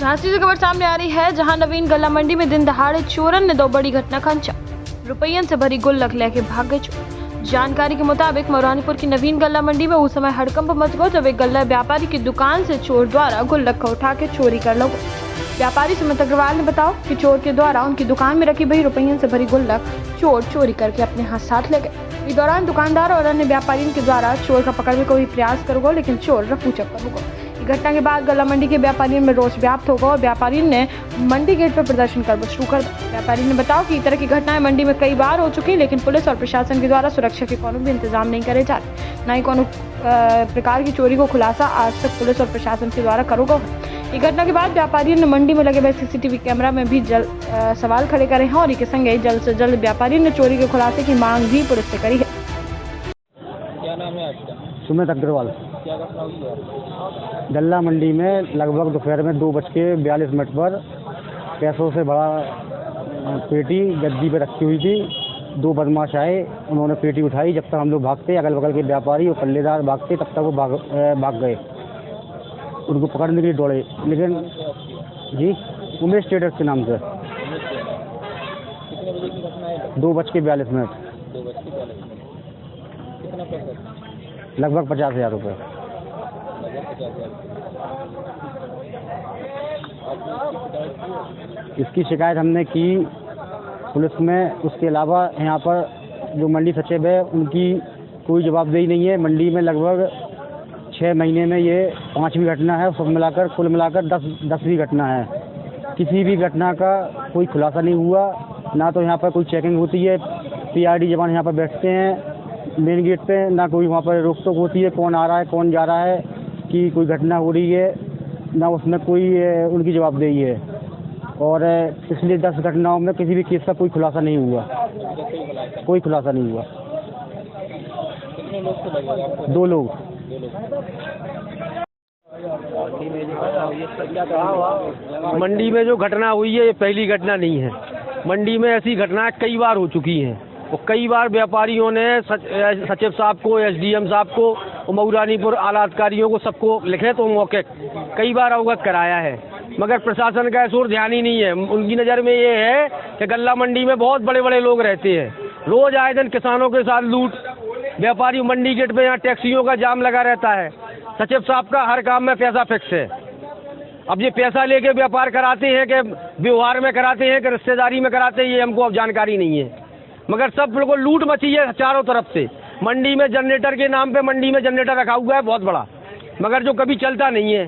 झांसी से खबर सामने आ रही है, जहां नवीन गल्ला मंडी में दिन दहाड़े चोरन ने 2 बड़ी घटना का अंजाम। रुपयन से भरी गुल्लक लेके भाग गए चोर। जानकारी के मुताबिक मौरानीपुर की नवीन गल्ला मंडी में उस समय हड़कंप मच गया जब एक गल्ला व्यापारी की दुकान से चोर द्वारा गुल्लक को उठा के चोरी कर लो। व्यापारी सुमित अग्रवाल ने बताया कि चोर के द्वारा उनकी दुकान में रखी हुई रुपयन से भरी गुल्लक चोर चोरी करके अपने साथ ले गए। इस दौरान दुकानदार और अन्य व्यापारियों के द्वारा चोर का पकड़ने को भी प्रयास करोगे, लेकिन चोर रफू चक्कर हो गए। घटना के बाद गल्ला मंडी के व्यापारियों में रोष व्याप्त होगा और व्यापारी ने मंडी गेट पर प्रदर्शन करना शुरू कर दिया। व्यापारी ने बताया कि इस तरह की घटनाएं मंडी में कई बार हो चुकी, लेकिन पुलिस और प्रशासन के द्वारा सुरक्षा के कोनो भी इंतजाम नहीं करे जा रहे, न ही कोनो प्रकार की चोरी को खुलासा आज तक पुलिस और प्रशासन के द्वारा करोगे। इस घटना के बाद व्यापारियों ने मंडी में लगे हुए सीसीटीवी कैमरा में भी सवाल खड़े करे हैं और इसके संगे जल्द से जल्द व्यापारियों ने चोरी के खुलासे की मांग भी पुलिस से करी है। क्या नाम है आपका? सुमित अग्रवाल। क्या घटना हुई है? गल्ला मंडी में लगभग दोपहर में 2:42 पर पैसों से भरा पेटी गद्दी पे रखी हुई थी। 2 बदमाश आए, उन्होंने पेटी उठाई। जब तक हम लोग भागते, अगल बगल के व्यापारी और पल्लेदार भागते, तब तक वो भाग गए। उनको पकड़ने के लिए दौड़े, लेकिन जी उमेश ट्रेडर्स के नाम से। कितने बजे की घटना है? 2:42। 2:42। कितना पैसा? लगभग 50,000 रुपये। लगभग 50,000। इसकी शिकायत हमने की पुलिस में। उसके अलावा यहाँ पर जो मंडी सचिव है, उनकी कोई जवाबदेही नहीं है। मंडी में लगभग 6 महीने में ये 5वीं घटना है। सब मिलाकर कुल मिलाकर 10वीं घटना है। किसी भी घटना का कोई खुलासा नहीं हुआ, ना तो यहाँ पर कोई चेकिंग होती है। PRD जवान यहाँ पर बैठते हैं मेन गेट पे, ना कोई वहाँ पर रोक टोक होती है कौन आ रहा है कौन जा रहा है, कि कोई घटना हो रही है, ना उसमें कोई उनकी जवाबदेही है। और पिछले 10 घटनाओं में किसी भी केस का कोई खुलासा नहीं हुआ। कोई खुलासा नहीं हुआ। कितने लोग थे लगभग आपको? 2 लोग। मंडी में जो घटना हुई है, ये पहली घटना नहीं है। मंडी में ऐसी घटनाएं कई बार हो चुकी हैं और कई बार व्यापारियों ने सचिव साहब को, SDM साहब को और मौरानीपुर आला अधिकारियों को सबको लिखे तो मौके कई बार अवगत कराया है, मगर प्रशासन का इस ओर ध्यान ही नहीं है। उनकी नज़र में ये है कि गल्ला मंडी में बहुत बड़े बड़े लोग रहते हैं। रोज आए दिन किसानों के साथ लूट, व्यापारी मंडी गेट पे यहाँ टैक्सियों का जाम लगा रहता है। सचिव साहब का हर काम में पैसा फिक्स है। अब ये पैसा लेके व्यापार कराते हैं कि व्यवहार में कराते हैं कि रिश्तेदारी में कराते हैं, ये हमको अब जानकारी नहीं है। मगर सब बिल्कुल लूट मची है चारों तरफ से। मंडी में जनरेटर के नाम पे मंडी में जनरेटर रखा हुआ है बहुत बड़ा, मगर जो कभी चलता नहीं है।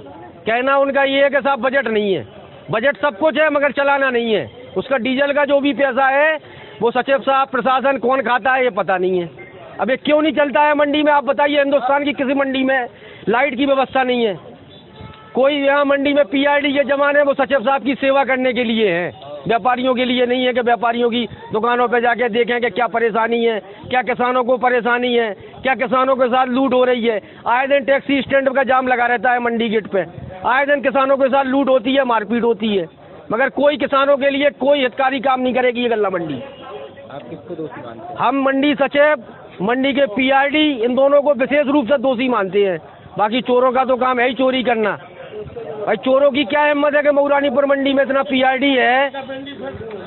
कहना उनका ये है कि साहब बजट नहीं है। बजट सब कुछ है मगर चलाना नहीं है। उसका डीजल का जो भी पैसा है वो सचिव साहब प्रशासन कौन खाता है ये पता नहीं है। अब ये क्यों नहीं चलता है मंडी में? आप बताइए, हिंदुस्तान की किसी मंडी में लाइट की व्यवस्था नहीं है। कोई यहाँ मंडी में PRD के जमाने वो सचिव साहब की सेवा करने के लिए है, व्यापारियों के लिए नहीं है कि व्यापारियों की दुकानों पे जाके देखें कि क्या परेशानी है, क्या किसानों को परेशानी है, क्या किसानों के साथ लूट हो रही है। आए दिन टैक्सी स्टैंड का जाम लगा रहता है मंडी गेट पे, आए दिन किसानों के साथ लूट होती है, मारपीट होती है, मगर कोई किसानों के लिए कोई हितकारी काम नहीं करेगी ये गल्ला मंडी। आप किसको दोषी मानते हैं? हम मंडी सचिव, मंडी के PRD, इन दोनों को विशेष रूप से दोषी मानते हैं। बाकी चोरों का तो काम है ही चोरी करना। भाई चोरों की क्या हिम्मत है कि मौरानीपुर मंडी में इतना PRD है।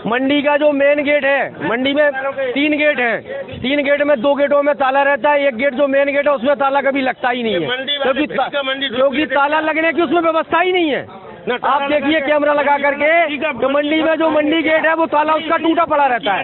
मंडी का जो मेन गेट है, मंडी में 3 गेट हैं, 3 गेट में 2 गेटों में ताला रहता है। एक गेट जो मेन गेट है उसमें ताला कभी लगता ही नहीं है, क्योंकि ताला लगने की उसमें व्यवस्था ही नहीं है। आप देखिए कैमरा लगा करके, तो मंडी में जो मंडी गेट है वो ताला उसका टूटा पड़ा रहता है,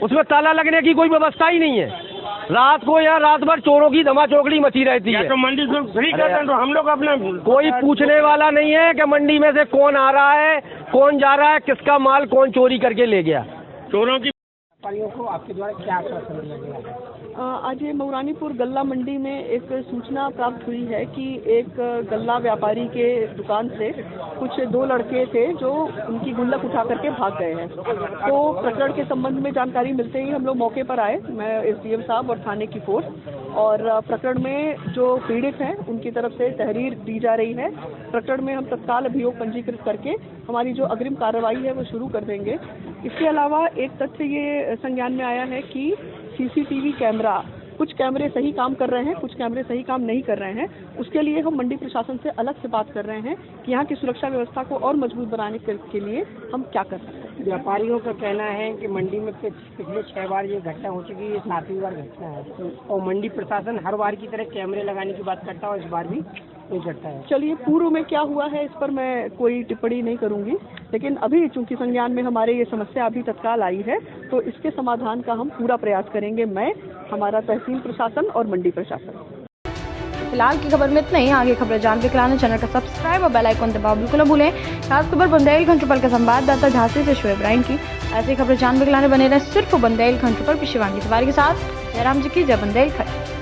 उसमें ताला लगने की कोई व्यवस्था ही नहीं है। रात को यहाँ रात भर चोरों की धमाचौकड़ी मची रहती है। तो मंडी से फ्री करते हैं तो हम लोग अपना कोई पूछने वाला नहीं है कि मंडी में से कौन आ रहा है, कौन जा रहा है, किसका माल कौन चोरी करके ले गया। चोरों की व्यापारियों को आपके द्वारा क्या आश्वासन दिया गया है? आज ये मौरानीपुर गल्ला मंडी में एक सूचना प्राप्त हुई है कि एक गल्ला व्यापारी के दुकान से कुछ 2 लड़के थे जो उनकी गुल्लक उठा करके भाग गए हैं। तो प्रकरण के संबंध में जानकारी मिलते ही हम लोग मौके पर आए, मैं SDM साहब और थाने की फोर्स, और प्रकरण में जो पीड़ित हैं उनकी तरफ से तहरीर दी जा रही है। प्रकरण में हम तत्काल अभियोग पंजीकृत करके हमारी जो अग्रिम कार्रवाई है वो शुरू कर देंगे। इसके अलावा एक तथ्य ये संज्ञान में आया है कि CCTV कैमरा कुछ कैमरे सही काम कर रहे हैं, कुछ कैमरे सही काम नहीं कर रहे हैं। उसके लिए हम मंडी प्रशासन से अलग से बात कर रहे हैं कि यहाँ की सुरक्षा व्यवस्था को और मजबूत बनाने के लिए हम क्या कर सकते हैं। व्यापारियों का कहना है कि मंडी में पिछले 6 बार ये घटना हो चुकी है, ये 7वीं बार घटना है और मंडी प्रशासन हर बार की तरह कैमरे लगाने की बात करता है और इस बार भी नहीं करता है। चलिए, पूर्व में क्या हुआ है इस पर मैं कोई टिप्पणी नहीं करूंगी, लेकिन अभी चूंकि संज्ञान में हमारे ये समस्या अभी तत्काल आई है तो इसके समाधान का हम पूरा प्रयास करेंगे, मैं, हमारा तहसील प्रशासन और मंडी प्रशासन। फिलहाल की खबर में इतना ही। आगे खबरें जानने के लिए चैनल का सब्सक्राइब और बेल आइकन दबाओ बिल्कुल न भूलें। खास खबर बुंदेलखंड ट्रिपल के संवाददाता झांसी से शोएब इब्राहिम की। ऐसी खबरें जानने के लिए बने रहे सिर्फ बुंदेलखंड ट्रिपल की शिवांगी तिवारी के साथ। जयराम जी की जय बुंदेलखंड।